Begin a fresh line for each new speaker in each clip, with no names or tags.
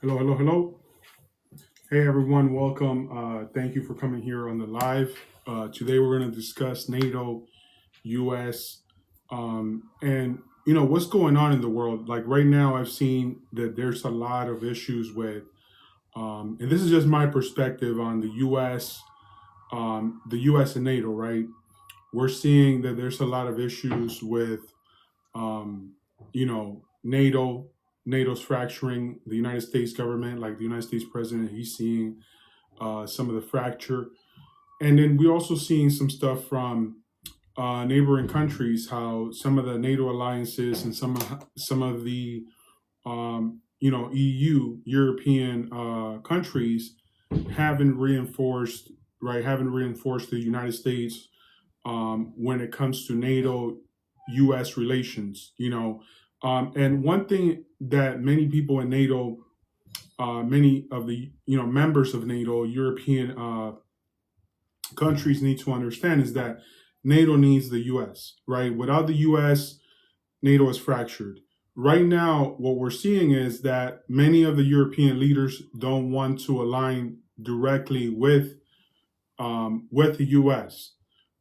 Hello, hello, hello. Hey, everyone. Welcome. Thank you for coming here on the live. Today, we're going to discuss NATO, U.S., and what's going on in the world. Like right now, I've seen that there's a lot of issues with, and this is just my perspective on the U.S. and NATO. Right, we're seeing that there's a lot of issues with NATO. NATO's fracturing the United States government, like the United States president, he's seeing some of the fracture. And then we're also seeing some stuff from neighboring countries, how some of the NATO alliances and some of the EU European countries haven't reinforced the United States when it comes to NATO U.S. relations. And one thing that many people in NATO, many of the members of NATO, European countries need to understand is that NATO needs the U.S. Right? Without the U.S., NATO is fractured. Right now, what we're seeing is that many of the European leaders don't want to align directly with the U.S.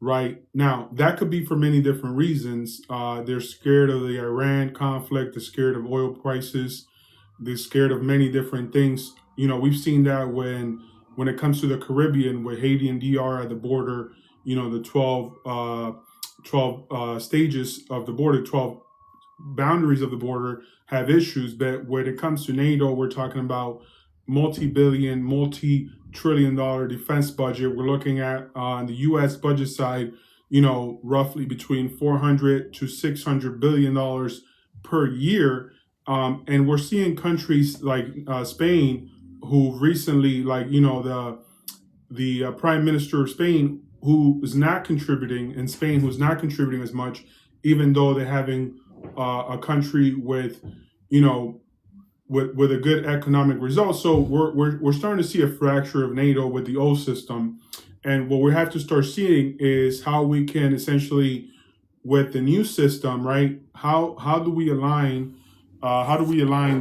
Right now, that could be for many different reasons. They're scared of the Iran conflict. They're scared of oil prices. They're scared of many different things. We've seen that when it comes to the Caribbean, with Haiti and DR at the border. The 12 stages of the border, 12 boundaries of the border have issues. But when it comes to NATO, we're talking about multi-billion, multi-trillion dollar defense budget. We're looking at on the U.S. budget side, roughly between 400 to 600 billion dollars per year. And we're seeing countries like Spain, who recently, the prime minister of Spain, who is not contributing, and Spain who's not contributing as much, even though they're having a country with, with a good economic result. So we're starting to see a fracture of NATO with the old system. And what we have to start seeing is how we can essentially, with the new system, right? How do we align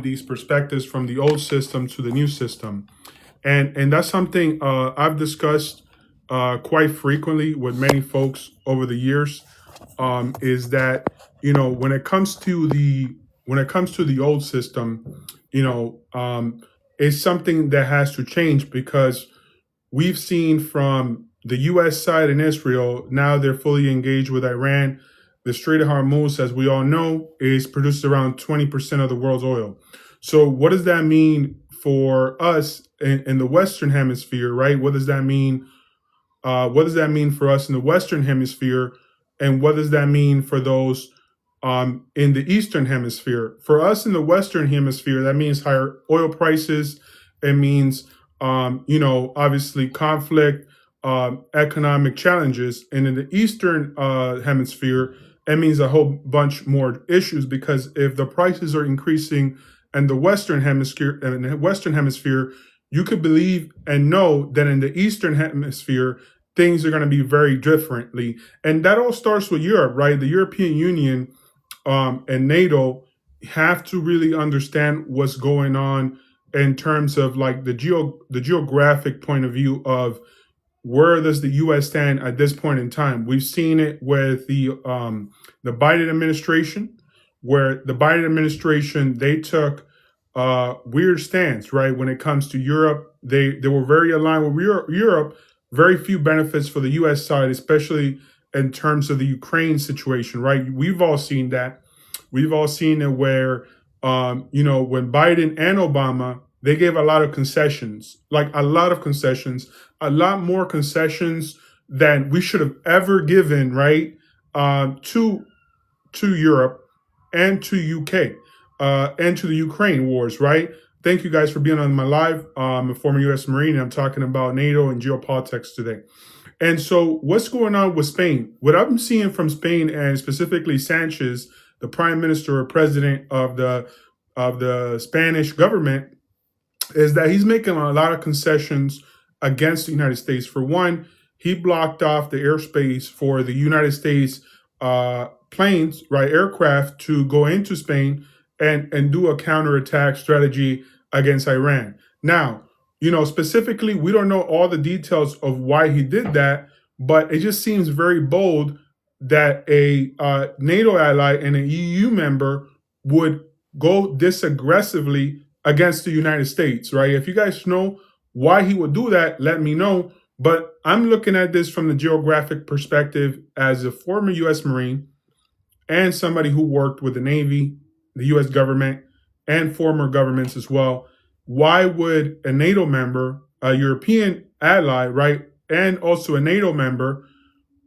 these perspectives from the old system to the new system? And that's something I've discussed quite frequently with many folks over the years. Is that when it comes to the old system, it's something that has to change, because we've seen from the U.S. side in Israel, now they're fully engaged with Iran. The Strait of Hormuz, as we all know, is produced around 20% of the world's oil. So what does that mean for us in the Western Hemisphere, right? What does that mean? What does that mean for us in the Western Hemisphere? And what does that mean for those in the Eastern Hemisphere? For us in the Western Hemisphere, that means higher oil prices. It means, obviously conflict, economic challenges. And in the Eastern Hemisphere, it means a whole bunch more issues, because if the prices are increasing in the Western Hemisphere, you could believe and know that in the Eastern Hemisphere, things are going to be very differently. And that all starts with Europe, right? The European Union and NATO have to really understand what's going on in terms of like the geographic point of view of where does the U.S. stand at this point in time. We've seen it with the Biden administration, where the Biden administration, they took weird stance, right? When it comes to Europe, they were very aligned with Europe. Very few benefits for the U.S. side, especially in terms of the Ukraine situation, right? We've all seen that. We've all seen it where, when Biden and Obama, they gave a lot of concessions, a lot more concessions than we should have ever given, right? To Europe and to UK and to the Ukraine wars, right? Thank you guys for being on my live. I'm a former U.S. Marine, and I'm talking about NATO and geopolitics today. And so what's going on with Spain? What I'm seeing from Spain, and specifically Sanchez, the prime minister or president of the Spanish government, is that he's making a lot of concessions against the United States. For one, he blocked off the airspace for the United States planes, right, aircraft, to go into Spain and do a counterattack strategy against Iran. Now, specifically, we don't know all the details of why he did that, but it just seems very bold that a NATO ally and an EU member would go this aggressively against the United States, right? If you guys know why he would do that, let me know. But I'm looking at this from the geographic perspective as a former U.S. Marine and somebody who worked with the Navy, the U.S. government, and former governments as well. Why would a NATO member, a European ally, right, and also a NATO member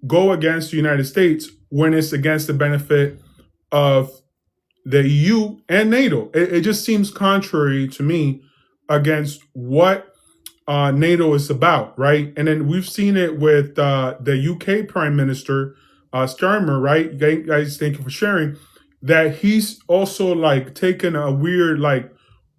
go against the United States when it's against the benefit of the EU and NATO? It just seems contrary to me against what NATO is about, right? And then we've seen it with the UK Prime Minister, Starmer, right? You guys, thank you for sharing that. He's also like taken a weird, like,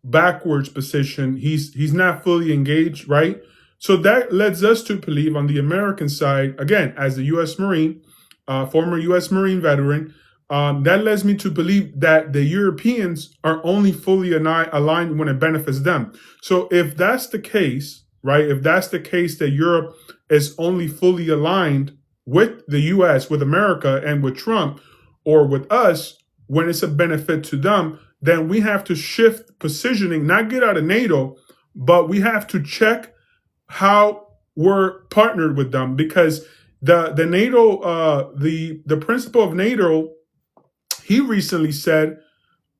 backwards position. He's not fully engaged, right? So that leads us to believe on the American side, again, as a U.S. Marine, former U.S. Marine veteran, that leads me to believe that the Europeans are only fully aligned when it benefits them. So if that's the case, right, if that's the case that Europe is only fully aligned with the U.S., with America, and with Trump, or with us, when it's a benefit to them, then we have to shift positioning, not get out of NATO, but we have to check how we're partnered with them, because the NATO, the principal of NATO, he recently said,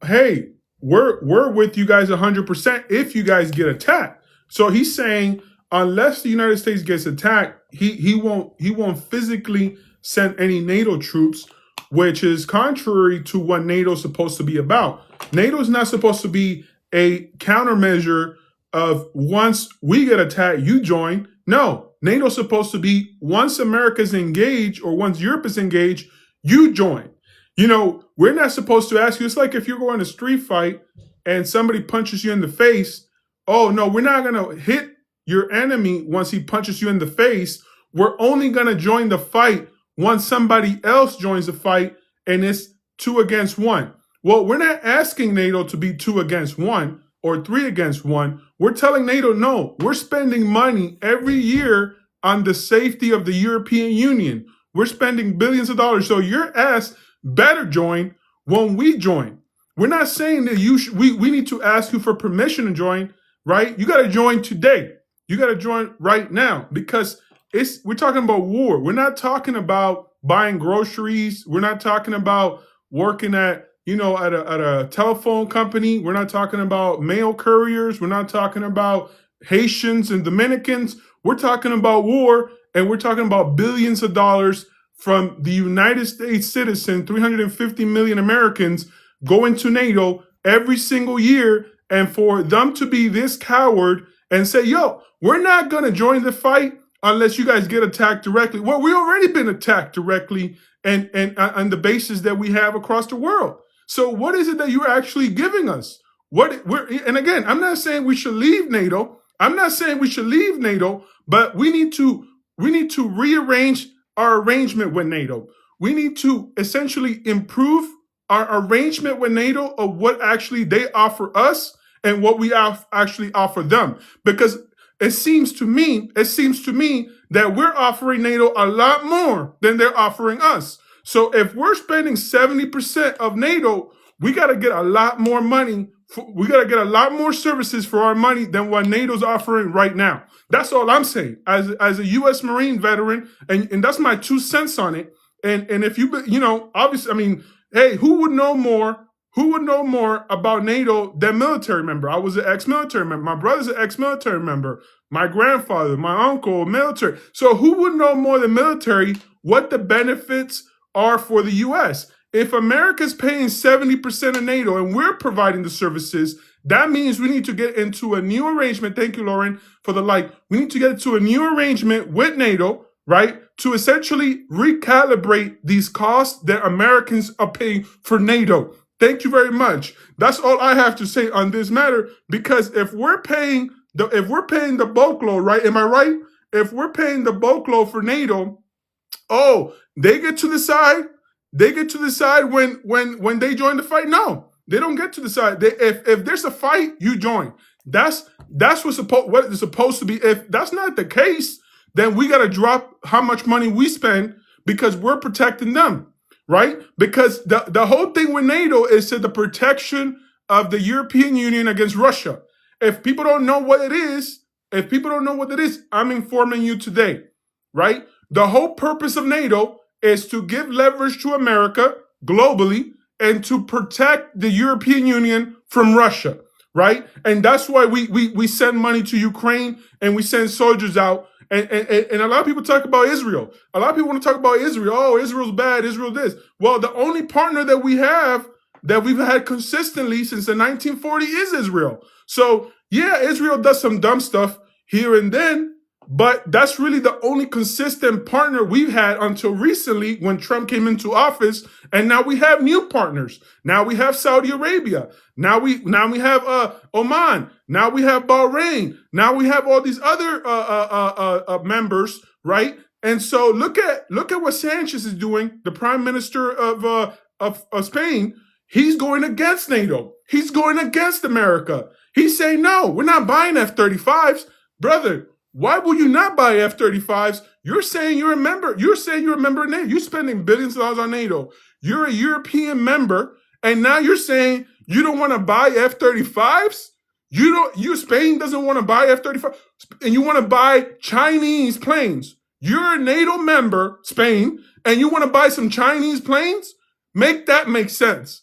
"Hey, we're with you guys 100% if you guys get attacked." So he's saying unless the United States gets attacked, he won't physically send any NATO troops, which is contrary to what NATO is supposed to be about. NATO is not supposed to be a countermeasure of once we get attacked, you join. No, NATO is supposed to be once America's engaged or once Europe is engaged, you join. We're not supposed to ask you. It's like if you're going to a street fight and somebody punches you in the face. Oh, no, we're not going to hit your enemy once he punches you in the face. We're only going to join the fight once somebody else joins the fight, and it's 2 against 1. Well, we're not asking NATO to be 2 against 1 or 3 against 1. We're telling NATO, no, we're spending money every year on the safety of the European Union. We're spending billions of dollars. So your ass better join when we join. We're not saying that we need to ask you for permission to join, right? You got to join today. You got to join right now, because we're talking about war. We're not talking about buying groceries. We're not talking about working at a telephone company. We're not talking about mail couriers. We're not talking about Haitians and Dominicans. We're talking about war, and we're talking about billions of dollars from the United States citizen, 350 million Americans, going to NATO every single year, and for them to be this coward and say, yo, we're not going to join the fight unless you guys get attacked directly. Well, we already been attacked directly and on the basis that we have across the world. So what is it that you're actually giving us? And again, I'm not saying we should leave NATO. I'm not saying we should leave NATO, but we need to rearrange our arrangement with NATO. We need to essentially improve our arrangement with NATO of what actually they offer us and what we actually offer them. Because it seems to me that we're offering NATO a lot more than they're offering us. So if we're spending 70% of NATO, we got to get a lot more money. We got to get a lot more services for our money than what NATO's offering right now. That's all I'm saying as a U.S. Marine veteran. And that's my 2 cents on it. And if obviously, I mean, hey, who would know more about NATO than military member? I was an ex-military member. My brother's an ex-military member. My grandfather, my uncle, military. So who would know more than military what the benefits are for the U.S.? If America's paying 70% of NATO and we're providing the services, that means we need to get into a new arrangement. Thank you, Lauren, for the like. We need to get into a new arrangement with NATO, right, to essentially recalibrate these costs that Americans are paying for NATO. Thank you very much. That's all I have to say on this matter, because if we're paying the bulk load, right? Am I right? If we're paying the bulk load for NATO, they get to decide. They get to decide when they join the fight. No, they don't get to decide. If there's a fight, you join. That's what it's supposed to be. If that's not the case, then we got to drop how much money we spend because we're protecting them, right? Because the whole thing with NATO is to the protection of the European Union against Russia. If people don't know what it is, I'm informing you today, right? The whole purpose of NATO is to give leverage to America globally and to protect the European Union from Russia, right? And that's why we send money to Ukraine and we send soldiers out. And a lot of people talk about Israel. A lot of people want to talk about Israel. Oh, Israel's bad. Israel this. Well, the only partner that we have that we've had consistently since the 1940s is Israel. So yeah, Israel does some dumb stuff here and then, but that's really the only consistent partner we've had until recently when Trump came into office. And now we have new partners. Now we have Saudi Arabia. Now we have Oman. Now we have Bahrain. Now we have all these other members, right? And so look at what Sanchez is doing, the Prime Minister of Spain. He's going against NATO. He's going against America. He's saying, no, we're not buying F-35s. Brother, why will you not buy F-35s? You're saying you're a member. You're saying you're a member of NATO. You're spending billions of dollars on NATO. You're a European member, and now you're saying you don't want to buy F-35s? Spain doesn't want to buy F-35, and you want to buy Chinese planes. You're a NATO member, Spain, and you want to buy some Chinese planes? Make that make sense.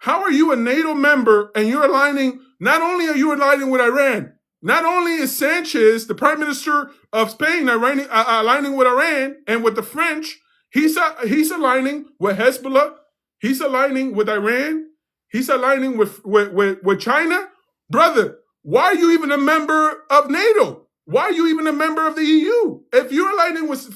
How are you a NATO member and you're aligning, not only are you aligning with Iran, not only is Sanchez, the Prime Minister of Spain, aligning with Iran and with the French, he's aligning with Hezbollah, he's aligning with Iran, he's aligning with China. Brother, why are you even a member of NATO? Why are you even a member of the EU? If you're aligning with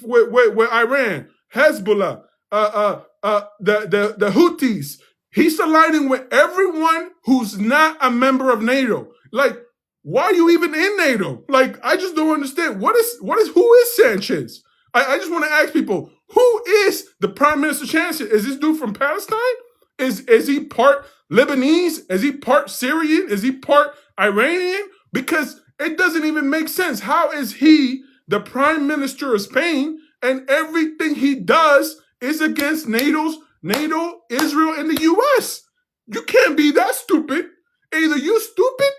Iran, Hezbollah, the Houthis, he's aligning with everyone who's not a member of NATO. Like, why are you even in NATO? Like, I just don't understand. who is Sanchez? I just want to ask people, who is the Prime Minister Sanchez? Is this dude from Palestine? Is he part Lebanese? Is he part Syrian? Is he part Iranian? Because it doesn't even make sense. How is he the Prime Minister of Spain and everything he does is against NATO, Israel, and the U.S.? You can't be that stupid. Either you stupid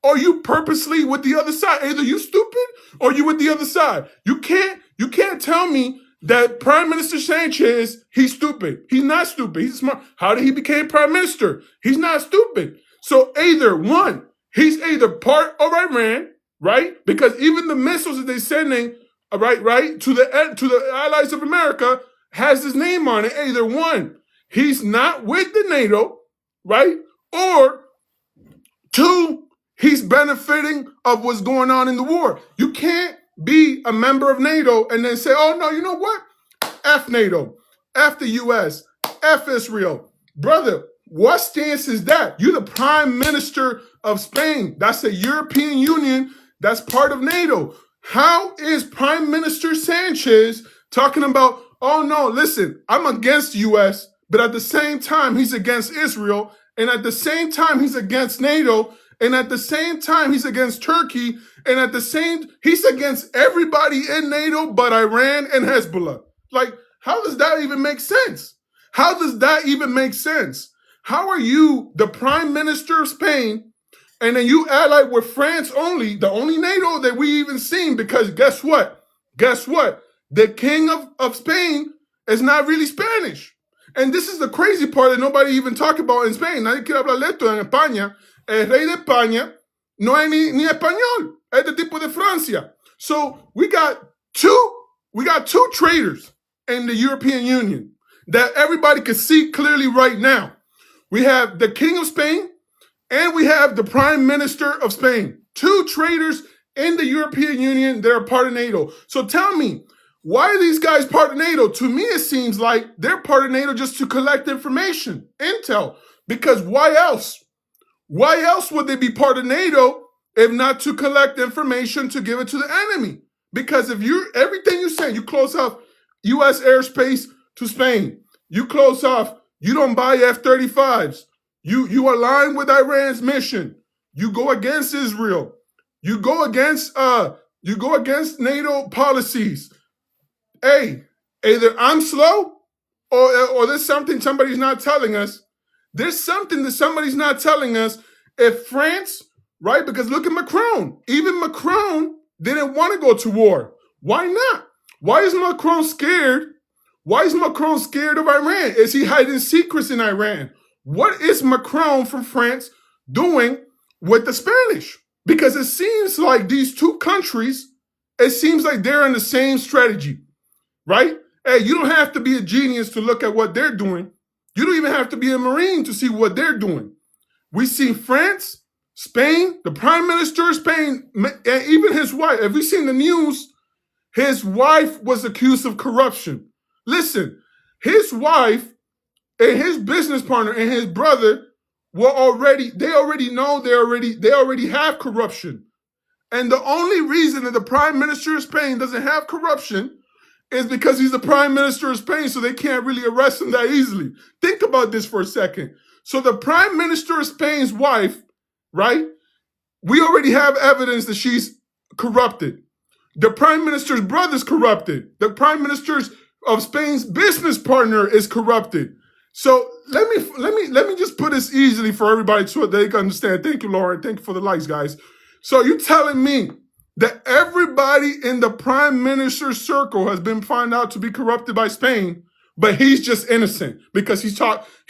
or you purposely with the other side. Either you stupid or you with the other side. You can't tell me that Prime Minister Sanchez, he's stupid. He's not stupid. He's smart. How did he become Prime Minister? He's not stupid. So he's either part of Iran, right? Because even the missiles that they're sending, right, to the allies of America has his name on it. Either one, he's not with the NATO, right? Or two, he's benefiting of what's going on in the war. You can't be a member of NATO and then say, oh, no, you know what? F NATO, F the US, F Israel. Brother, what stance is that? You're the Prime Minister of Spain. That's the European Union. That's part of NATO. How is Prime Minister Sanchez talking about, oh, no, listen, I'm against the US, but at the same time, he's against Israel, and at the same time, he's against NATO, and at the same time, he's against Turkey, and he's against everybody in NATO but Iran and Hezbollah. Like, how does that even make sense? How does that even make sense? How are you the Prime Minister of Spain, and then you allied with France only, the only NATO that we even seen? Because guess what? The King of Spain is not really Spanish. And this is the crazy part that nobody even talk about in Spain. Nadie quiere hablar esto en España. El rey de España no es ni español. Es de tipo de Francia. So we got two traitors in the European Union that everybody can see clearly right now. We have the King of Spain and we have the Prime Minister of Spain. Two traitors in the European Union that are part of NATO. So tell me, why are these guys part of NATO? To me, it seems like they're part of NATO just to collect information, intel. Because why else? Why else would they be part of NATO if not to collect information to give it to the enemy? Because if everything you say, you close off U.S. airspace to Spain, you close off, you don't buy F-35s, you align with Iran's mission, You go against Israel. You go against NATO policies. Hey, either I'm slow or there's something somebody's not telling us. There's something that somebody's not telling us. If France, right? Because look at Macron. Even Macron didn't want to go to war. Why not? Why is Macron scared? Why is Macron scared of Iran? Is he hiding secrets in Iran? What is Macron from France doing with the Spanish? Because it seems like these two countries, it seems like they're in the same strategy, right? Hey, you don't have to be a genius to look at what they're doing. You don't even have to be a Marine to see what they're doing. We see France, Spain, the Prime Minister of Spain, and even his wife. Have you seen the news? His wife was accused of corruption. Listen, his wife and his business partner and his brother they already have corruption. And the only reason that the Prime Minister of Spain doesn't have corruption is because he's the Prime Minister of Spain, so they can't really arrest him that easily. Think about this for a second. So the Prime Minister of Spain's wife, right? We already have evidence that she's corrupted. The Prime Minister's brother's corrupted. The Prime Minister of Spain's business partner is corrupted. So let me just put this easily for everybody so they can understand. Thank you, Lauren. Thank you for the likes, guys. So you're telling me that everybody in the Prime Minister's circle has been found out to be corrupted by Spain, but he's just innocent because he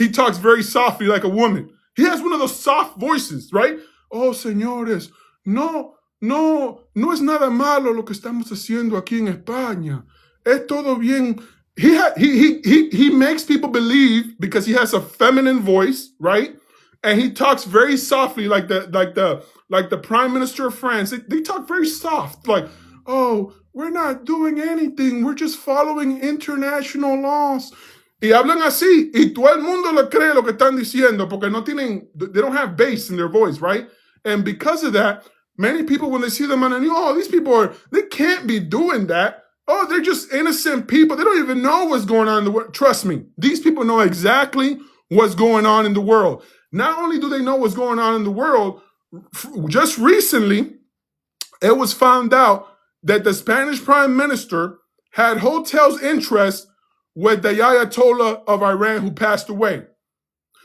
talks very softly like a woman. He has one of those soft voices, right? Oh, señores, no es nada malo lo que estamos haciendo aquí en España. Es todo bien. He makes people believe because he has a feminine voice, right? And he talks very softly like the Prime Minister of France. They talk very soft, like, oh, we're not doing anything. We're just following international laws. Y hablan así, y todo el mundo le cree lo que están diciendo porque they don't have bass in their voice, right? And because of that, many people, when they see them on the news, oh, these people they can't be doing that. Oh, they're just innocent people. They don't even know what's going on in the world. Trust me, these people know exactly what's going on in the world. Not only do they know what's going on in the world, just recently, it was found out that the Spanish Prime Minister had hotels interest with the Ayatollah of Iran who passed away.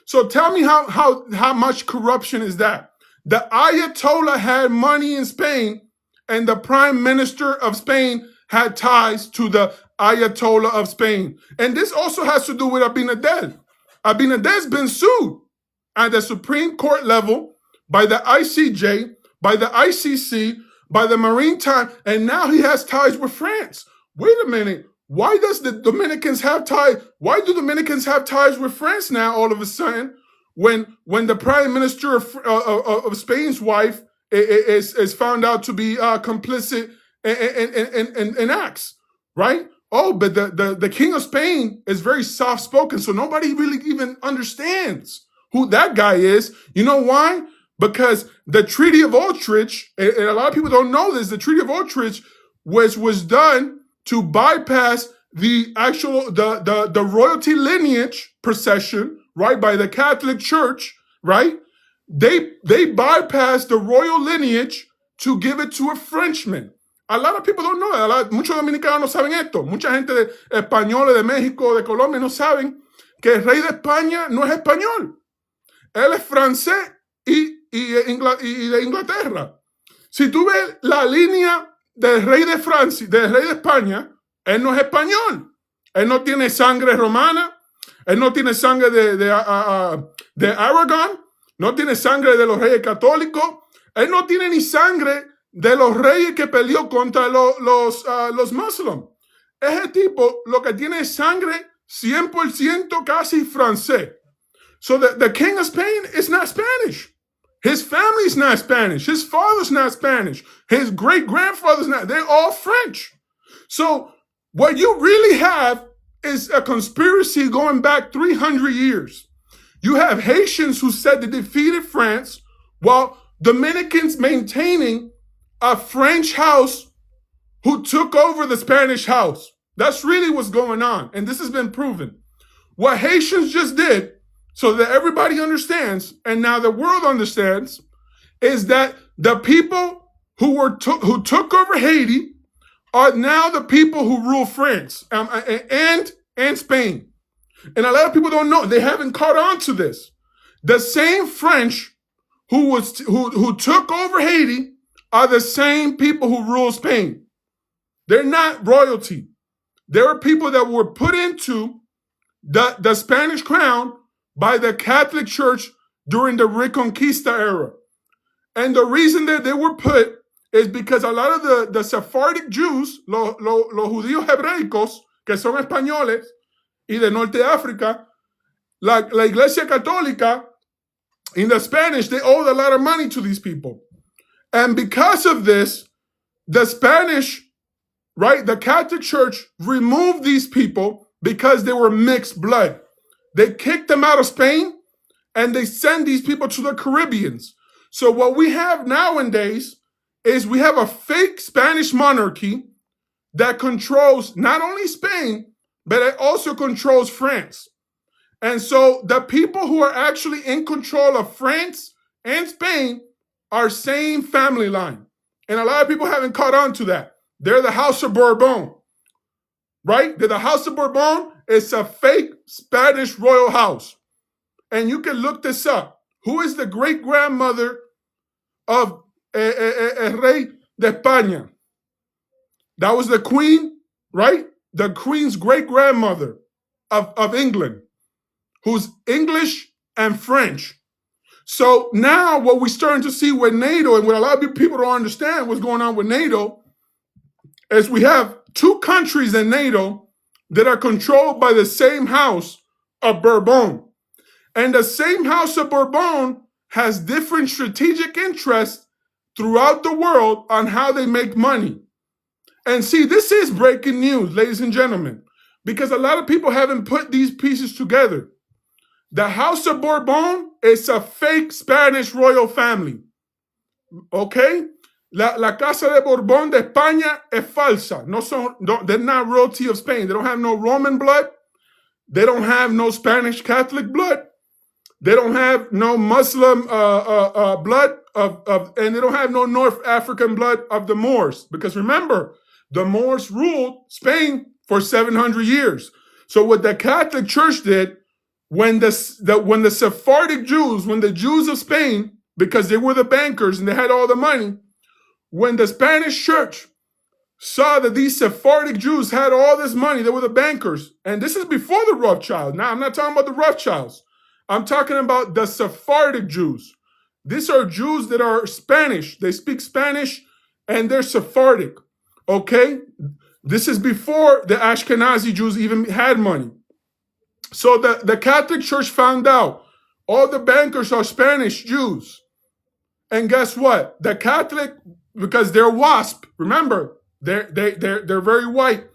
So tell me how much corruption is that? The Ayatollah had money in Spain, and the Prime Minister of Spain had ties to the Ayatollah of Spain. And this also has to do with Abinadel. Abinadel been sued at the Supreme Court level by the ICJ, by the ICC, by the Maritime, and now he has ties with France. Wait a minute. Why do Dominicans have ties with France now all of a sudden when the Prime Minister of Spain's wife is found out to be complicit in acts, right? Oh, but the King of Spain is very soft-spoken, so nobody really even understands who that guy is. You know why? Because the Treaty of Utrecht, and a lot of people don't know this, the Treaty of Utrecht was done to bypass the royalty lineage procession, right, by the Catholic Church, right? They bypassed the royal lineage to give it to a Frenchman. A lot of people don't know that. Muchos dominicanos no saben esto. Mucha gente de españoles de México, de Colombia no saben que el rey de España no es español. Él es francés y de Inglaterra. Si tú ves la línea del rey de Francia, del rey de España, él no es español. Él no tiene sangre romana. Él no tiene sangre de Aragon. No tiene sangre de los reyes católicos. Él no tiene ni sangre de los reyes que peleó contra los musulmanes. Ese tipo lo que tiene es sangre 100% casi francés. So the King of Spain is not Spanish. His family's not Spanish. His father's not Spanish. His great-grandfather's not. They're all French. So what you really have is a conspiracy going back 300 years. You have Haitians who said they defeated France, while Dominicans maintaining a French house who took over the Spanish house. That's really what's going on, and this has been proven. What Haitians just did, so that everybody understands, and now the world understands, is that the people who took over Haiti are now the people who rule France and Spain. And a lot of people don't know. They haven't caught on to this. The same French who took over Haiti are the same people who rule Spain. They're not royalty. There are people that were put into the Spanish crown by the Catholic Church during the Reconquista era. And the reason that they were put is because a lot of the Sephardic Jews, los judíos hebreicos, que son españoles y de Norte de África, la Iglesia Católica, in the Spanish, they owed a lot of money to these people. And because of this, the Spanish, right, the Catholic Church removed these people because they were mixed blood. They kicked them out of Spain and they send these people to the Caribbeans. So what we have nowadays is we have a fake Spanish monarchy that controls not only Spain, but it also controls France. And so the people who are actually in control of France and Spain are same family line. And a lot of people haven't caught on to that. They're the House of Bourbon, right? They're the House of Bourbon. It's a fake Spanish royal house. And you can look this up. Who is the great-grandmother of el Rey de España? That was the Queen, right? The Queen's great-grandmother of England, who's English and French. So now what we're starting to see with NATO, and what a lot of people don't understand what's going on with NATO, is we have two countries in NATO that are controlled by the same House of Bourbon. And the same House of Bourbon has different strategic interests throughout the world on how they make money. And see, this is breaking news, ladies and gentlemen, because a lot of people haven't put these pieces together. The House of Bourbon is a fake Spanish royal family. Okay? La Casa de Bourbon de España es falsa. They're not royalty of Spain. They don't have no Roman blood. They don't have no Spanish Catholic blood. They don't have no Muslim blood and they don't have no North African blood of the Moors. Because remember, the Moors ruled Spain for 700 years. So what the Catholic Church did, when the Sephardic Jews, when the Jews of Spain, because they were the bankers and they had all the money, when the Spanish Church saw that these Sephardic Jews had all this money, they were the bankers. And this is before the Rothschilds. Now, I'm not talking about the Rothschilds. I'm talking about the Sephardic Jews. These are Jews that are Spanish. They speak Spanish and they're Sephardic. Okay? This is before the Ashkenazi Jews even had money. So the Catholic Church found out all the bankers are Spanish Jews. And guess what? The Catholic, because they're WASP, remember, they're very white.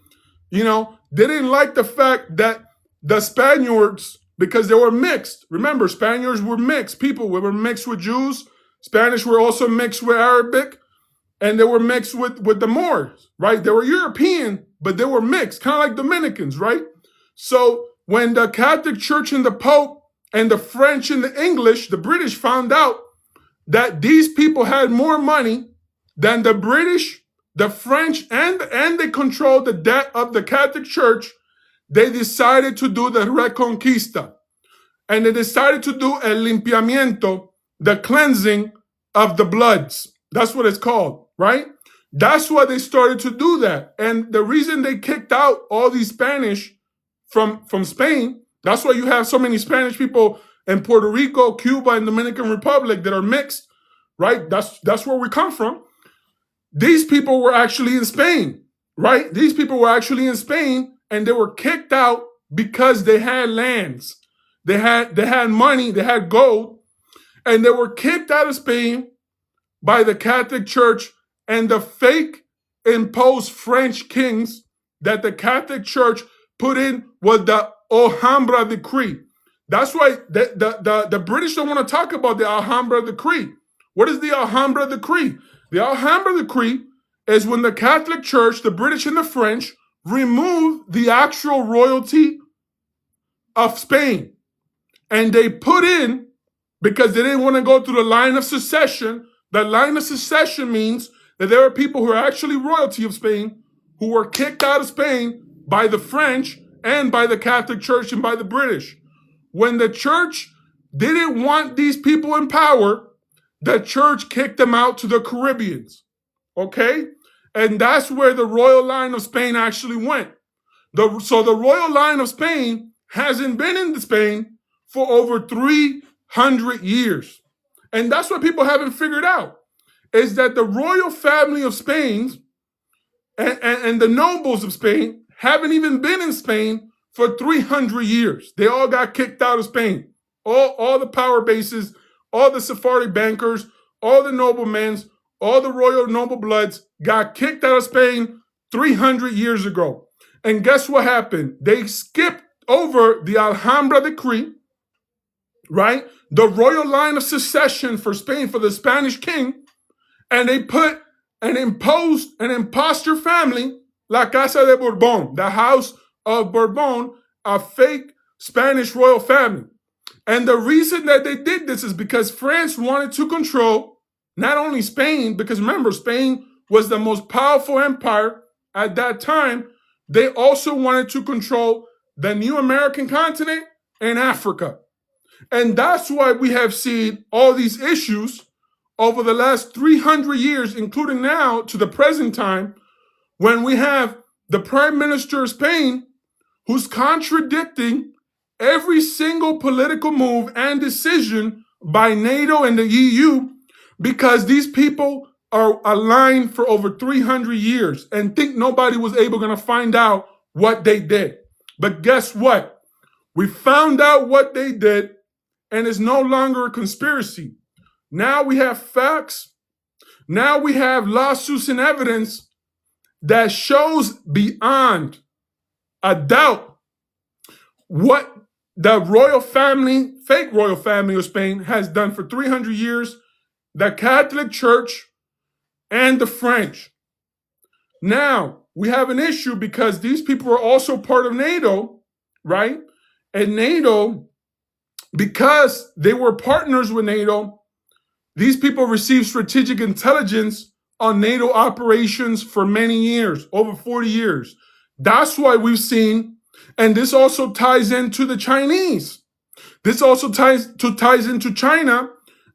You know, they didn't like the fact that the Spaniards, because they were mixed. Remember, Spaniards were mixed people. We were mixed with Jews. Spanish were also mixed with Arabic. And they were mixed with the Moors, right? They were European, but they were mixed, kind of like Dominicans, right? So when the Catholic Church and the Pope and the French and the English, the British found out that these people had more money than the British, the French, and they controlled the debt of the Catholic Church, they decided to do the Reconquista. And they decided to do el limpiamiento, the cleansing of the bloods. That's what it's called, right? That's why they started to do that. And the reason they kicked out all these Spanish from Spain, that's why you have so many Spanish people in Puerto Rico, Cuba, and Dominican Republic that are mixed, right? That's where we come from. These people were actually in Spain, right? These people were actually in Spain, and they were kicked out because they had lands. They had money, they had gold, and they were kicked out of Spain by the Catholic Church and the fake imposed French kings that the Catholic Church put in with the Alhambra Decree. That's why the British don't want to talk about the Alhambra Decree. What is the Alhambra Decree? The Alhambra Decree is when the Catholic Church, the British and the French, removed the actual royalty of Spain. And they put in because they didn't want to go through the line of succession. The line of succession means that there are people who are actually royalty of Spain who were kicked out of Spain by the French and by the Catholic Church and by the British. When the church didn't want these people in power, the church kicked them out to the Caribbeans. Okay? And that's where the royal line of Spain actually went. So the royal line of Spain hasn't been in Spain for over 300 years. And that's what people haven't figured out, is that the royal family of Spain and the nobles of Spain haven't even been in Spain for 300 years. They all got kicked out of Spain. All the power bases, all the Sephardic bankers, all the noblemen, all the royal noble bloods got kicked out of Spain 300 years ago. And guess what happened? They skipped over the Alhambra Decree, right? The royal line of succession for Spain, for the Spanish king, and they put and imposed an impostor family, La Casa de Bourbon, the House of Bourbon, a fake Spanish royal family. And the reason that they did this is because France wanted to control not only Spain, because remember, Spain was the most powerful empire at that time. They also wanted to control the new American continent and Africa. And that's why we have seen all these issues over the last 300 years, including now to the present time, when we have the Prime Minister of Spain who's contradicting every single political move and decision by NATO and the EU, because these people are aligned for over 300 years and think nobody was able to find out what they did. But guess what? We found out what they did, and it's no longer a conspiracy. Now we have facts. Now we have lawsuits and evidence that shows beyond a doubt what the royal family, fake royal family of Spain has done for 300 years, the Catholic Church and the French. Now we have an issue because these people are also part of NATO, right? And NATO, because they were partners with NATO, these people received strategic intelligence on NATO operations for many years, over 40 years. That's why we've seen, and this also ties into the Chinese. This also ties into China,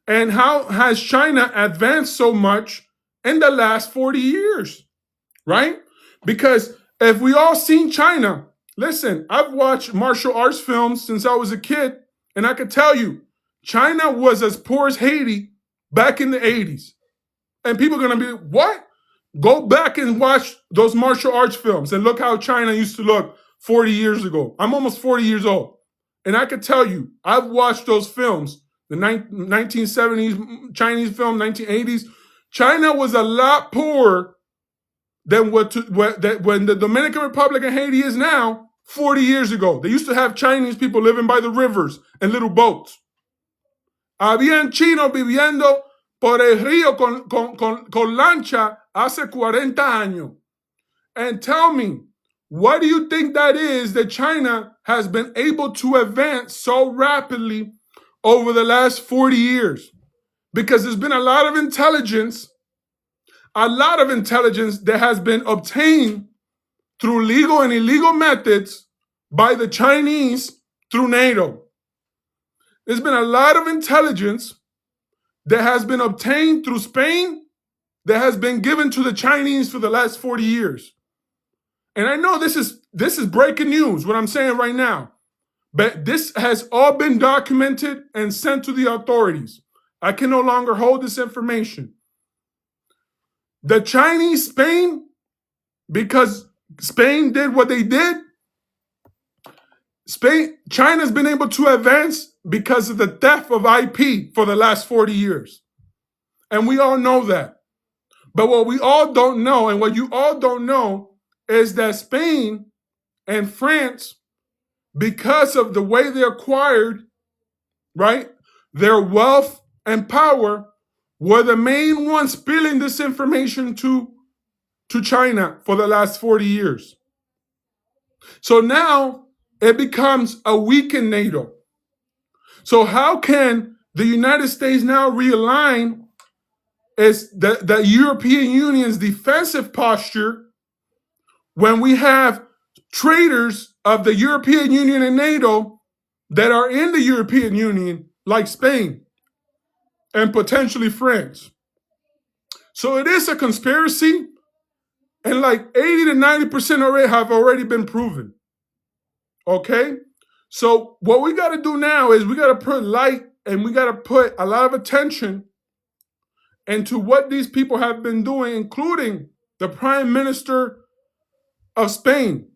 and how has China advanced so much in the last 40 years, right? Because if we all seen China, listen, I've watched martial arts films since I was a kid, and I could tell you, China was as poor as Haiti back in the 80s. And people are going to be, what? Go back and watch those martial arts films and look how China used to look 40 years ago. I'm almost 40 years old. And I could tell you, I've watched those films, the 1970s Chinese film, 1980s. China was a lot poorer than when the Dominican Republic and Haiti is now 40 years ago. They used to have Chinese people living by the rivers in little boats. Habían chinos viviendo por el río con lancha hace 40 años. And tell me, what do you think that is that China has been able to advance so rapidly over the last 40 years? Because there's been a lot of intelligence that has been obtained through legal and illegal methods by the Chinese through NATO. There's been a lot of intelligence that has been obtained through Spain that has been given to the Chinese for the last 40 years. And I know this is breaking news, what I'm saying right now. But this has all been documented and sent to the authorities. I can no longer hold this information. The Chinese, Spain, because Spain did what they did, China's been able to advance because of the theft of IP for the last 40 years. And we all know that. But what we all don't know, and what you all don't know, is that Spain and France, because of the way they acquired, right, their wealth and power, were the main ones spilling this information to China for the last 40 years. So now it becomes a weakened NATO. So how can the United States now realign is the European Union's defensive posture when we have traitors of the European Union and NATO that are in the European Union, like Spain and potentially France. So it is a conspiracy, and like 80 to 90% already have already been proven. Okay? So what we got to do now is we got to put light and we got to put a lot of attention into what these people have been doing, including the Prime Minister of Spain.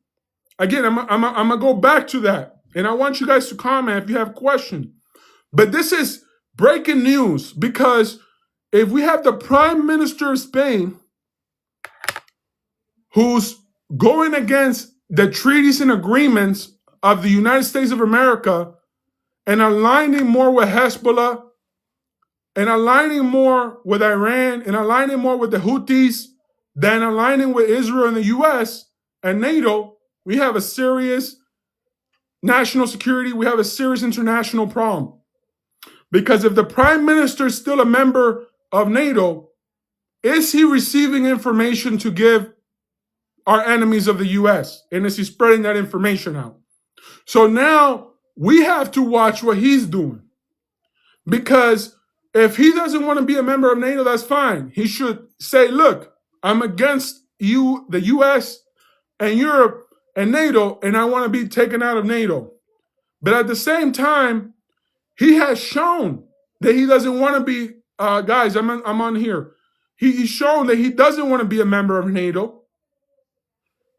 Again, I'm going to go back to that. And I want you guys to comment if you have questions. But this is breaking news, because if we have the Prime Minister of Spain who's going against the treaties and agreements of the United States of America and aligning more with Hezbollah and aligning more with Iran and aligning more with the Houthis than aligning with Israel and the US and NATO, we have a serious national security, we have a serious international problem. Because if the Prime Minister is still a member of NATO, is he receiving information to give our enemies of the US? And is he spreading that information out? So now we have to watch what he's doing. Because if he doesn't want to be a member of NATO, that's fine. He should say, look, I'm against you, the US and Europe and NATO, and I want to be taken out of NATO. But at the same time, he has shown that he doesn't want to be, guys, I'm on here. He's shown that he doesn't want to be a member of NATO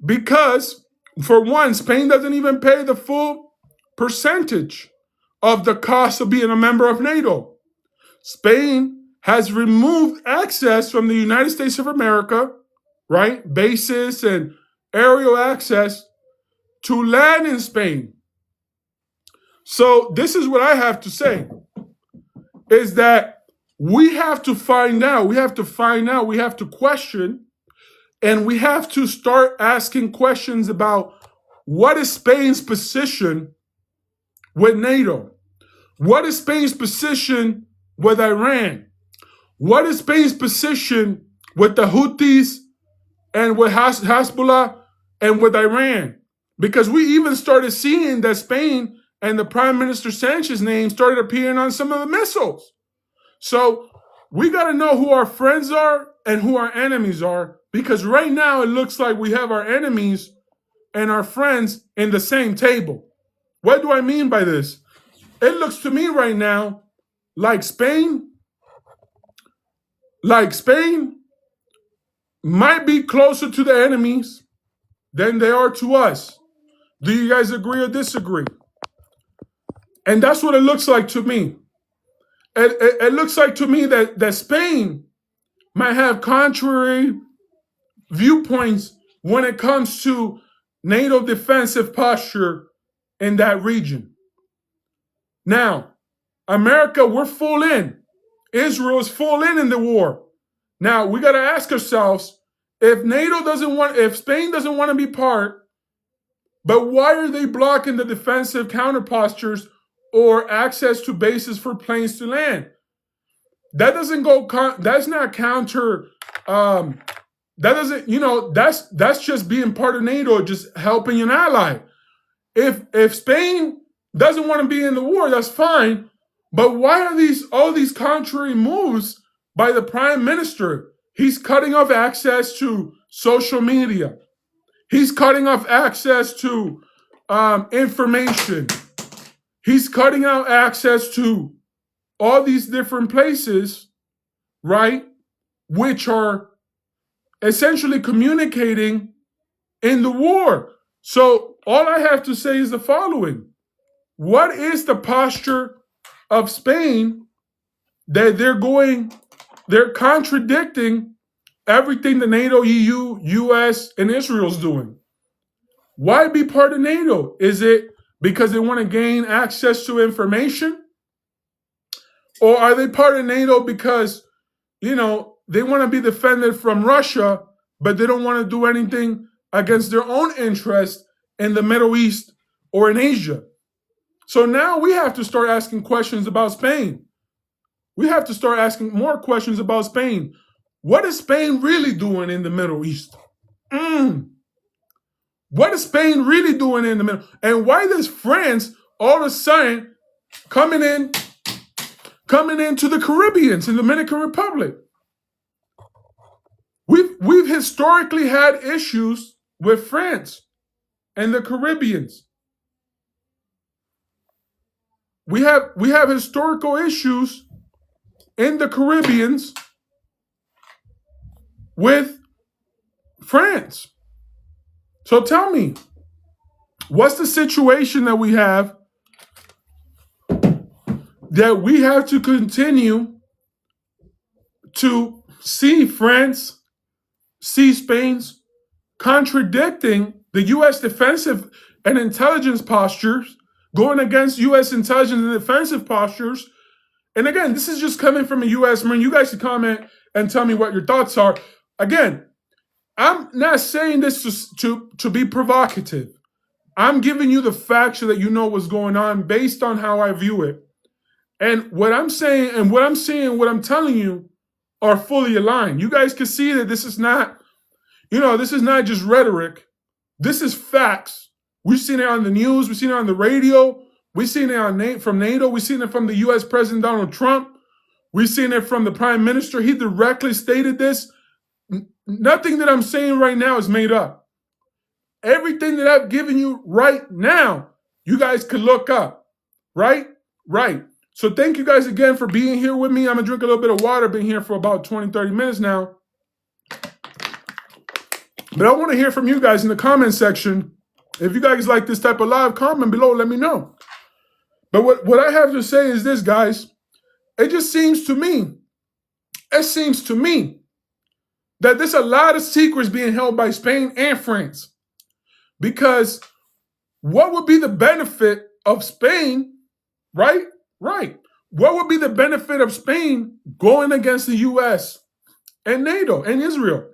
because, for one, Spain doesn't even pay the full percentage of the cost of being a member of NATO. Spain has removed access from the United States of America, right? Bases and aerial access to land in Spain. So this is what I have to say, is that we have to find out, we have to question, and we have to start asking questions about what is Spain's position with NATO? What is Spain's position with Iran? What is Spain's position with the Houthis and with Hezbollah and with Iran? Because we even started seeing that Spain and the Prime Minister Sanchez's name started appearing on some of the missiles. So we got to know who our friends are and who our enemies are, because right now it looks like we have our enemies and our friends in the same table. What do I mean by this? It looks to me right now like Spain might be closer to the enemies than they are to us. Do you guys agree or disagree? And that's what it looks like to me. It looks like to me that Spain might have contrary viewpoints when it comes to NATO defensive posture in that region. Now, America, we're full in. Israel is full in the war. Now, we got to ask ourselves, if Spain doesn't want to be part, but why are they blocking the defensive counter postures or access to bases for planes to land? That doesn't go, that's not counter, that doesn't, that's just being part of NATO, just helping an ally. If Spain doesn't want to be in the war, that's fine. But why are all these contrary moves by the Prime Minister? He's cutting off access to social media. He's cutting off access to information. He's cutting out access to all these different places, right, which are essentially communicating in the war. So all I have to say is the following. What is the posture of Spain that they're contradicting everything the NATO, EU, US, and Israel's doing? Why be part of NATO? Is it because they want to gain access to information? Or are they part of NATO because, they want to be defended from Russia, but they don't want to do anything against their own interest in the Middle East or in Asia? So now we have to start asking questions about Spain. We have to start asking more questions about Spain. What is Spain really doing in the Middle East? What is Spain really doing in the Middle? And why does France all of a sudden coming into the Caribbean, in the Dominican Republic? We've historically had issues with France and the Caribbeans. We have historical issues in the Caribbeans with France. So tell me, what's the situation that we have to continue to see France, see Spain's contradicting the U.S. defensive and intelligence postures, going against U.S. intelligence and defensive postures. And again, this is just coming from a U.S. Marine. You guys can comment and tell me what your thoughts are. Again, I'm not saying this to be provocative. I'm giving you the facts so that you know what's going on based on how I view it. And what I'm saying and what I'm seeing, what I'm telling you are fully aligned. You guys can see that this is not, this is not just rhetoric. This is facts. We've seen it on the news. We've seen it on the radio. We've seen it from NATO. We've seen it from the U.S. President Donald Trump. We've seen it from the Prime Minister. He directly stated this. Nothing that I'm saying right now is made up. Everything that I've given you right now, you guys can look up. Right? Right. So thank you guys again for being here with me. I'm going to drink a little bit of water. Been here for about 20, 30 minutes now. But I want to hear from you guys in the comment section. If you guys like this type of live, comment below. Let me know. But what I have to say is this, guys. It seems to me that there's a lot of secrets being held by Spain and France. Because what would be the benefit of Spain, right? Right. What would be the benefit of Spain going against the U.S. and NATO and Israel?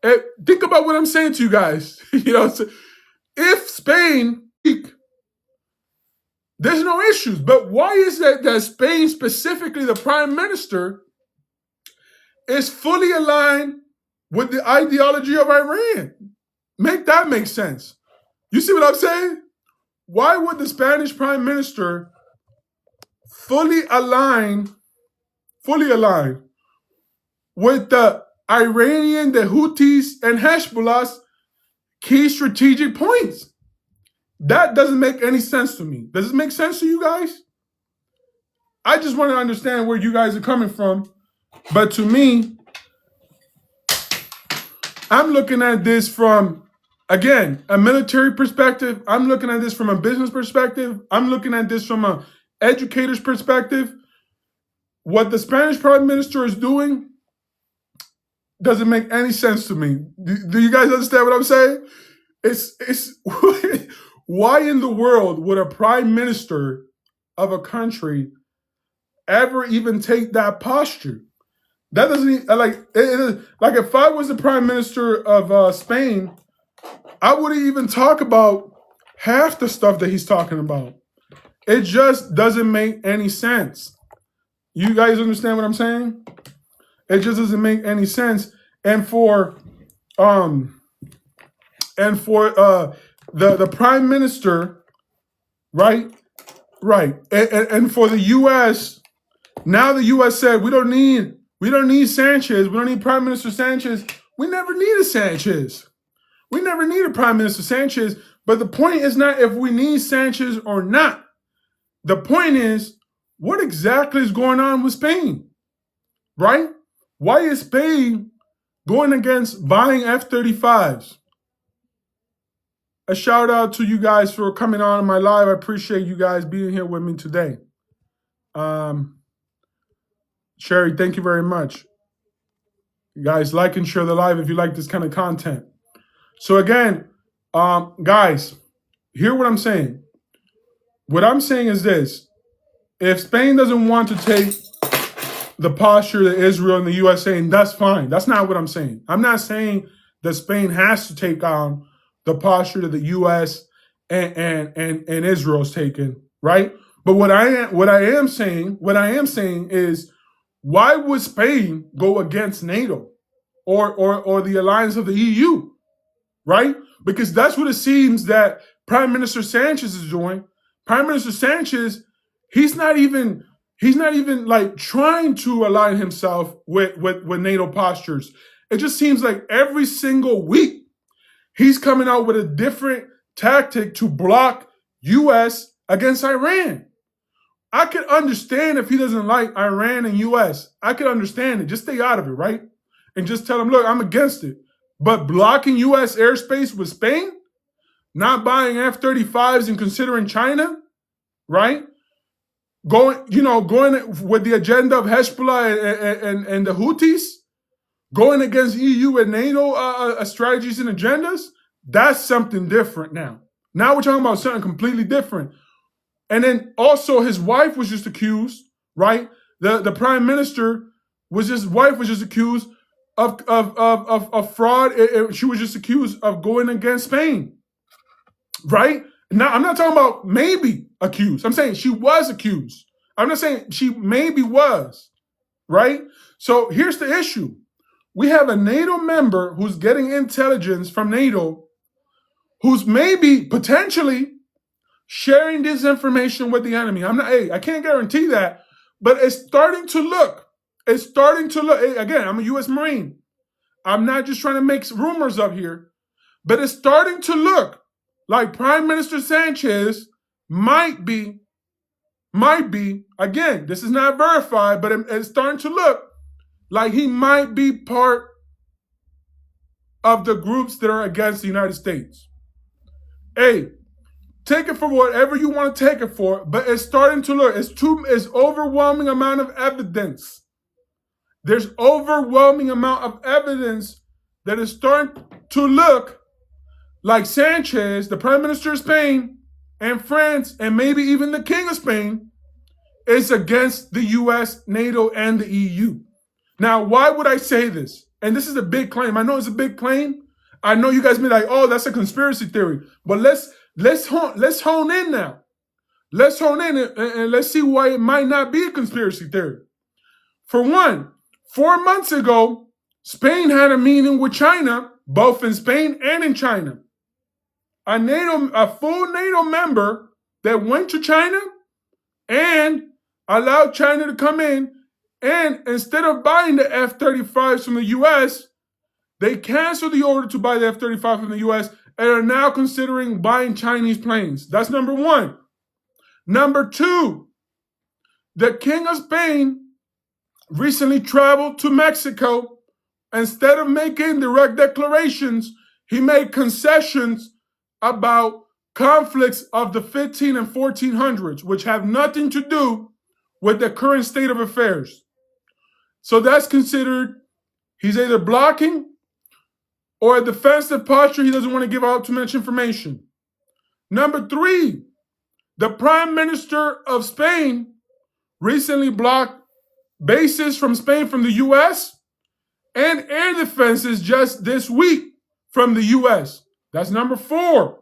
And think about what I'm saying to you guys. If Spain, there's no issues. But why is that Spain, specifically the Prime Minister, is fully aligned with the ideology of Iran? Make that make sense. You see what I'm saying? Why would the Spanish Prime Minister fully align with the Iranian, the Houthis, and Hezbollah's key strategic points? That doesn't make any sense to me. Does it make sense to you guys? I just want to understand where you guys are coming from. But to me, I'm looking at this from, again, a military perspective. I'm looking at this from a business perspective. I'm looking at this from an educator's perspective. What the Spanish Prime Minister is doing doesn't make any sense to me. Do you guys understand what I'm saying? It's why in the world would a prime minister of a country ever even take that posture? That doesn't like if I was the prime minister of Spain, I wouldn't even talk about half the stuff that he's talking about. It just doesn't make any sense. You guys understand what I'm saying? It just doesn't make any sense. And for the prime minister, right, and for the U.S. Now the U.S. said we don't need Sanchez. We don't need Prime Minister Sanchez. We never needed Sanchez. We never needed Prime Minister Sanchez. But the point is not if we need Sanchez or not. The point is, what exactly is going on with Spain? Right? Why is Spain going against buying F-35s? A shout out to you guys for coming on my live. I appreciate you guys being here with me today. Sherry, thank you very much. You guys like and share the live if you like this kind of content. So again, guys, hear what I'm saying. What I'm saying is this. If Spain doesn't want to take the posture that Israel and the U.S. saying, that's fine. That's not what I'm saying. I'm not saying that Spain has to take on the posture that the U.S. and Israel's taken, right? But what I am saying is, why would Spain go against NATO or the alliance of the EU, right? Because that's what it seems that Prime Minister Sanchez is doing. Prime Minister Sanchez, he's not even like trying to align himself with NATO postures. It just seems like every single week he's coming out with a different tactic to block US against Iran. I could understand if he doesn't like Iran and US. I could understand it. Just stay out of it, right? And just tell him, look, I'm against it. But blocking US airspace with Spain, not buying F-35s and considering China, right? Going with the agenda of Hezbollah and the Houthis, going against EU and NATO strategies and agendas, that's something different now. Now we're talking about something completely different. And then also his wife was just accused, right? The prime minister wife was just accused of fraud. She was just accused of going against Spain, right? Now I'm not talking about maybe accused. I'm saying she was accused. I'm not saying she maybe was, right? So here's the issue. We have a NATO member who's getting intelligence from NATO, who's maybe potentially sharing this information with the enemy. I can't guarantee that, but it's starting to look. Again, I'm a U.S. Marine. I'm not just trying to make rumors up here, but it's starting to look like Prime Minister Sanchez might be, again, this is not verified, but it's starting to look like he might be part of the groups that are against the United States. Hey, take it for whatever you want to take it for, but it's starting to look, it's overwhelming amount of evidence. There's overwhelming amount of evidence that is starting to look like Sanchez, the Prime Minister of Spain, and France, and maybe even the King of Spain, is against the US, NATO, and the EU. Now, why would I say this? And this is a big claim. I know it's a big claim. I know you guys be like, oh, that's a conspiracy theory. But let's hone in now. Let's hone in and let's see why it might not be a conspiracy theory. For one, 4 months ago, Spain had a meeting with China, both in Spain and in China. A full NATO member that went to China and allowed China to come in, and instead of buying the F-35s from the US, they canceled the order to buy the F-35 from the US and are now considering buying Chinese planes. That's number one. Number two, the King of Spain recently traveled to Mexico. Instead of making direct declarations, he made concessions about conflicts of the 15 and 1400s, which have nothing to do with the current state of affairs. So that's considered, he's either blocking or a defensive posture. He doesn't want to give out too much information. Number three, the Prime Minister of Spain recently blocked bases from Spain from the US and air defenses just this week from the US. That's number four.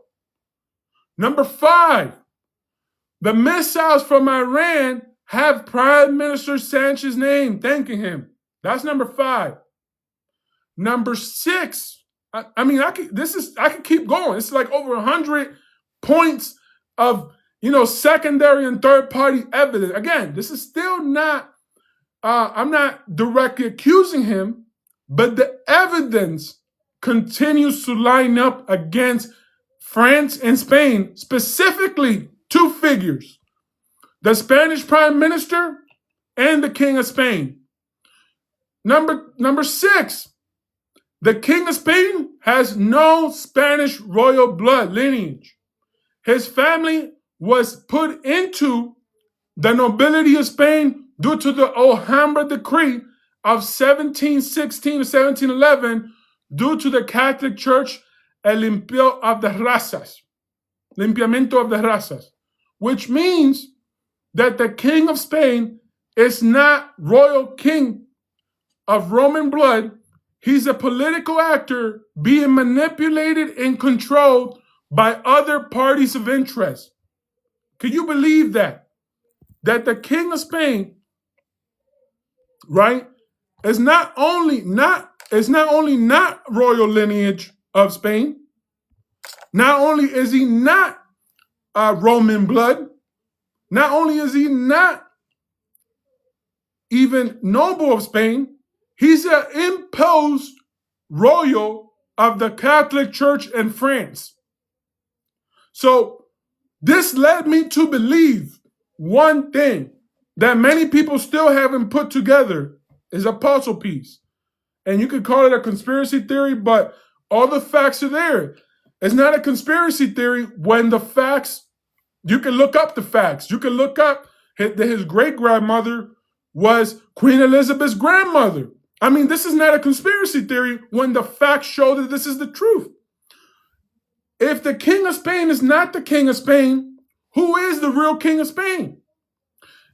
Number five, the missiles from Iran have Prime Minister Sanchez's name thanking him. That's number five. Number six, I could keep going. It's like over 100 points of, secondary and third party evidence. Again, this is still not, I'm not directly accusing him, but the evidence continues to line up against France and Spain, specifically two figures, the Spanish Prime Minister and the King of Spain. Number six, the King of Spain has no Spanish royal blood lineage. His family was put into the nobility of Spain due to the Alhambra decree of 1716 to 1711 due to the Catholic Church el limpiamiento of the razas, which means that the King of Spain is not royal king of Roman blood. He's a political actor being manipulated and controlled by other parties of interest. Can you believe that? that the King of Spain, right, is not only not royal lineage of Spain, not only is he not Roman blood, not only is he not even noble of Spain, he's an imposed royal of the Catholic Church in France. So this led me to believe one thing that many people still haven't put together is a puzzle piece. And you could call it a conspiracy theory, but all the facts are there. It's not a conspiracy theory when the facts, you can look up the facts. You can look up that his great-grandmother was Queen Elizabeth's grandmother. I mean, this is not a conspiracy theory when the facts show that this is the truth. If the King of Spain is not the King of Spain, who is the real King of Spain?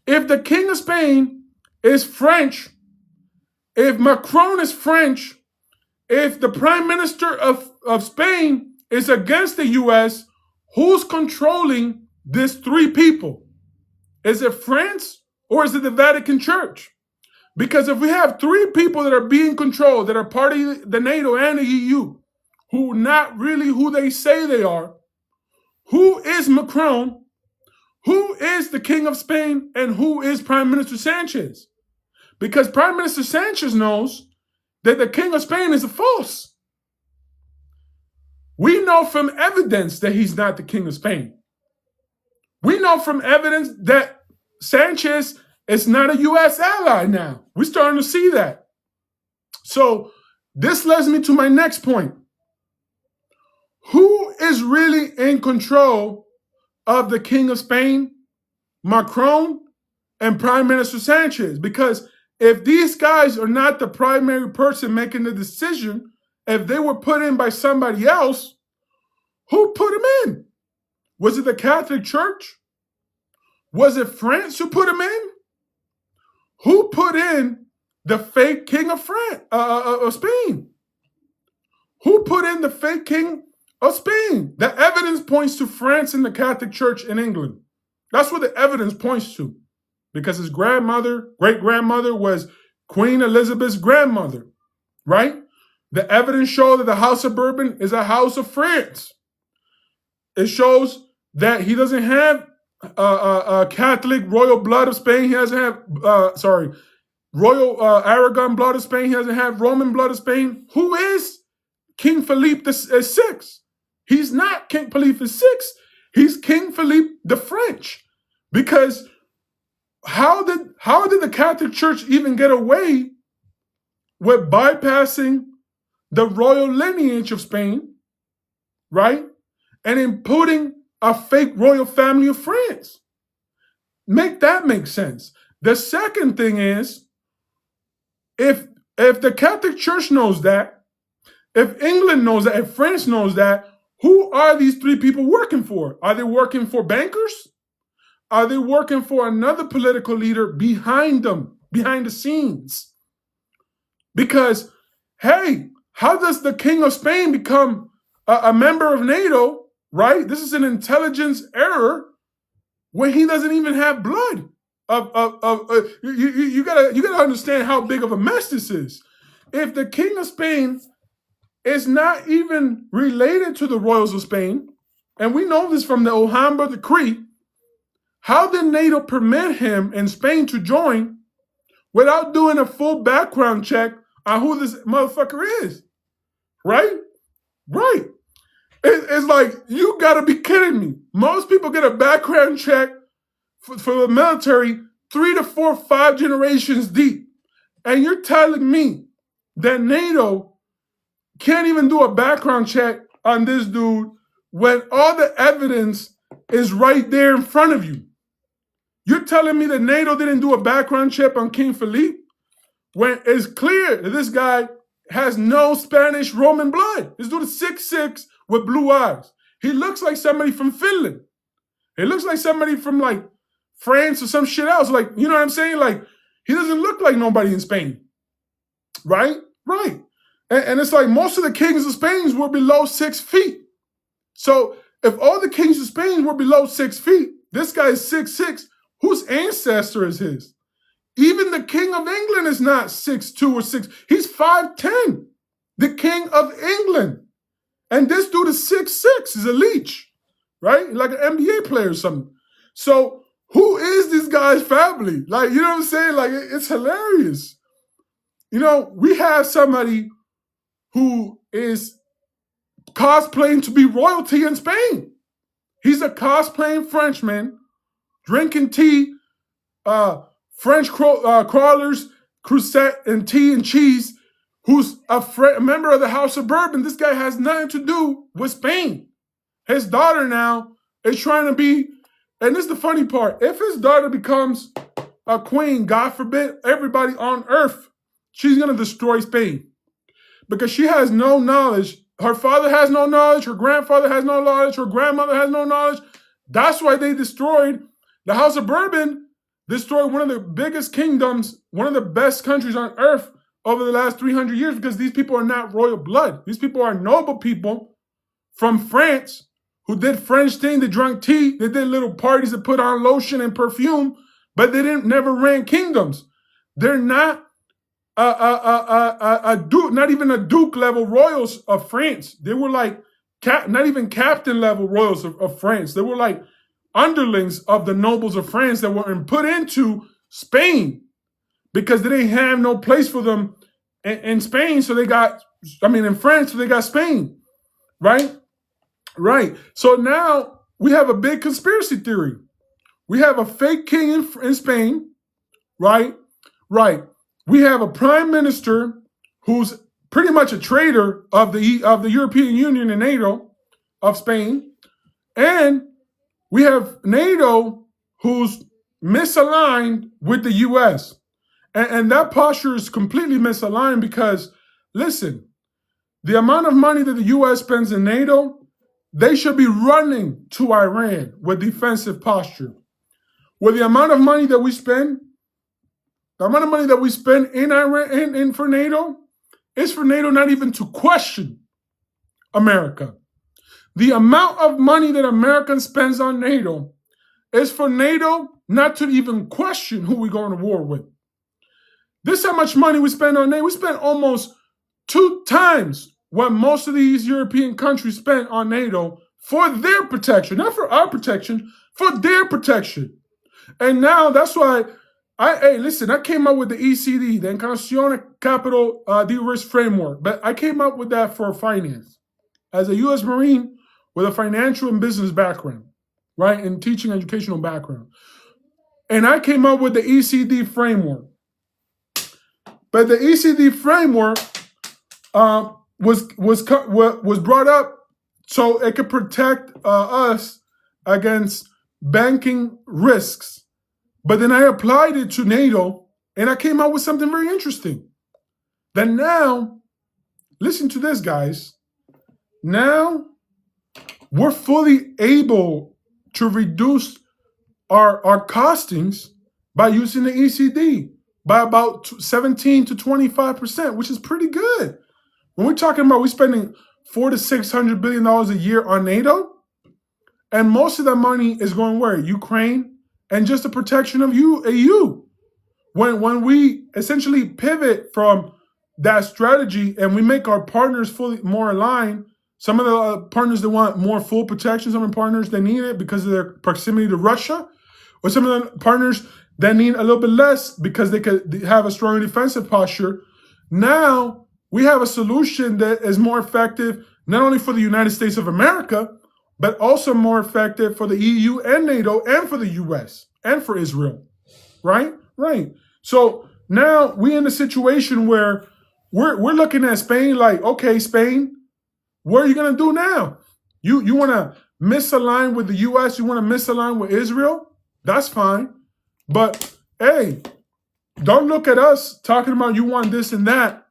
If the King of Spain is French, if Macron is French, if the Prime Minister of Spain is against the US, who's controlling these three people? Is it France or is it the Vatican Church? Because if we have three people that are being controlled, that are part of the Nato and the EU, who not really who they say they are, who is Macron, who is the King of Spain, and who is Prime Minister Sanchez? Because Prime Minister Sanchez knows that the King of Spain is a false. We know from evidence that he's not the King of Spain. We know from evidence that Sanchez is not a U.S. ally now. We're starting to see that. So this leads me to my next point. Who is really in control of the King of Spain, Macron, and Prime Minister Sanchez? Because if these guys are not the primary person making the decision, if they were put in by somebody else, who put them in? Was it the Catholic Church? Was it France who put them in? Who put in the fake King of Spain? Who put in the fake King of Spain? The evidence points to France and the Catholic Church in England. That's what the evidence points to. Because his grandmother, great-grandmother, was Queen Elizabeth's grandmother, right? The evidence shows that the House of Bourbon is a house of France. It shows that he doesn't have Catholic royal blood of Spain. He doesn't have, royal Aragon blood of Spain. He doesn't have Roman blood of Spain. Who is King Philippe VI? He's not King Philippe VI. He's King Philippe the French. Because how did the Catholic Church even get away with bypassing the royal lineage of Spain, right? And imputing a fake royal family of France? Make that make sense. The second thing is, if the Catholic Church knows that, if England knows that, if France knows that, who are these three people working for? Are they working for bankers? Are they working for another political leader behind them, behind the scenes? Because, hey, how does the King of Spain become a member of NATO, right? This is an intelligence error when he doesn't even have blood. You gotta understand how big of a mess this is. If the King of Spain is not even related to the royals of Spain, and we know this from the Alhambra Decree, how did NATO permit him in Spain to join without doing a full background check on who this motherfucker is? Right? Right. It's like, you gotta be kidding me. Most people get a background check for the military 3 to 4, 5 generations deep. And you're telling me that NATO can't even do a background check on this dude when all the evidence is right there in front of you. You're telling me that NATO didn't do a background check on King Philippe when it's clear that this guy has no Spanish Roman blood. This dude is 6'6" with blue eyes. He looks like somebody from Finland. He looks like somebody from like France or some shit else. Like, you know what I'm saying? Like, he doesn't look like nobody in Spain. Right? Right. And it's like most of the kings of Spain were below 6 feet. So if all the kings of Spain were below 6 feet, this guy is 6'6". whose ancestor is his? Even the King of England is not 6'2" or 6. He's 5'10". The King of England. And this dude is 6'6". He's a leech, right? Like an NBA player or something. So who is this guy's family? Like, you know what I'm saying? Like, it's hilarious. You know, we have somebody who is cosplaying to be royalty in Spain. He's a cosplaying Frenchman, drinking tea, French crawlers, crusette, and tea and cheese, who's a member of the House of Bourbon. This guy has nothing to do with Spain. His daughter now is trying to be, and this is the funny part, if his daughter becomes a queen, God forbid, everybody on earth, she's going to destroy Spain. Because she has no knowledge. Her father has no knowledge. Her grandfather has no knowledge. Her grandmother has no knowledge. That's why they destroyed the House of Bourbon, destroyed one of the biggest kingdoms, one of the best countries on earth over the last 300 years, because these people are not royal blood. These people are noble people from France who did French things. They drank tea. They did little parties that put on lotion and perfume, but they never ran kingdoms. They're not a duke, not even a duke level royals of France. They were like not even captain level royals of France. They were like underlings of the nobles of France that were put into Spain because they didn't have no place for them in Spain. So they got, in France, so they got Spain, right? Right. So now we have a big conspiracy theory. We have a fake king in Spain, right? Right. We have a prime minister who's pretty much a traitor of the European Union and NATO of Spain. And we have NATO who's misaligned with the US. And that posture is completely misaligned because, listen, the amount of money that the US spends in NATO, they should be running to Iran with defensive posture. With the amount of money that we spend, in Iran and for NATO is for NATO not even to question America. The amount of money that America spends on NATO is for NATO not to even question who we're going to war with. This is how much money we spend on NATO. We spend almost 2 times what most of these European countries spent on NATO for their protection, not for our protection, for their protection. And now that's why I came up with the ECD, the Encarnacion Capital De-Risk Framework, but I came up with that for finance. As a U.S. Marine with a financial and business background, right, and teaching educational background. And I came up with the ECD framework. But the ECD framework was brought up so it could protect us against banking risks. But then I applied it to NATO, and I came out with something very interesting. That now, listen to this, guys. Now, we're fully able to reduce our costings by using the ECD by about 17 to 25%, which is pretty good. When we're talking about we're spending $400 to $600 billion a year on NATO, and most of that money is going where? Ukraine, and just the protection of EU. When we essentially pivot from that strategy and we make our partners fully more aligned, some of the partners that want more full protection, some of the partners that need it because of their proximity to Russia, or some of the partners that need a little bit less because they could have a stronger defensive posture. Now we have a solution that is more effective not only for the United States of America, but also more effective for the EU and NATO and for the US and for Israel, right? Right. So now we're in a situation where we're looking at Spain like, okay, Spain, what are you going to do now? You want to misalign with the US? You want to misalign with Israel? That's fine. But, hey, don't look at us talking about you want this and that.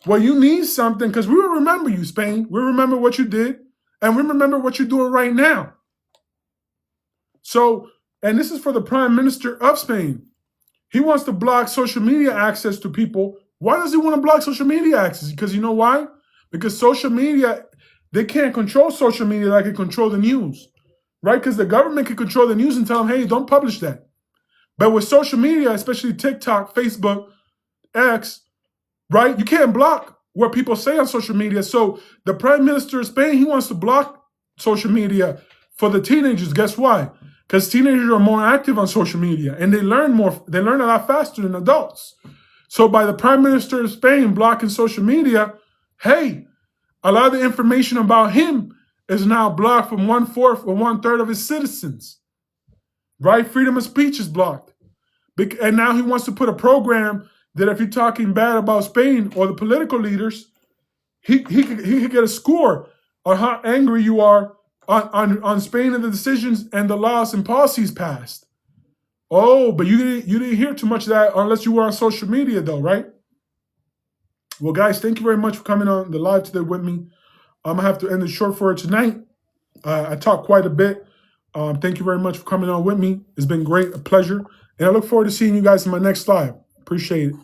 Well, you need something because we will remember you, Spain. We remember what you did. And we remember what you're doing right now. So, and this is for the Prime Minister of Spain. He wants to block social media access to people. Why does he want to block social media access? Because you know why? Because social media, they can't control social media like they control the news, right? Because the government can control the news and tell them, hey, don't publish that. But with social media, especially TikTok, Facebook, X, right? You can't block what people say on social media. So the Prime Minister of Spain, he wants to block social media for the teenagers. Guess why? Because teenagers are more active on social media and they learn more. They learn a lot faster than adults. So by the Prime Minister of Spain blocking social media, hey, a lot of the information about him is now blocked from 1/4 or 1/3 of his citizens. Right? Freedom of speech is blocked. And now he wants to put a program that if you're talking bad about Spain or the political leaders, he could get a score on how angry you are on Spain and the decisions and the laws and policies passed. Oh, but you didn't hear too much of that unless you were on social media, though, right? Well, guys, thank you very much for coming on the live today with me. I'm gonna have to end it short for tonight. I talked quite a bit. Thank you very much for coming on with me. It's been great, a pleasure. And I look forward to seeing you guys in my next live. Appreciate it.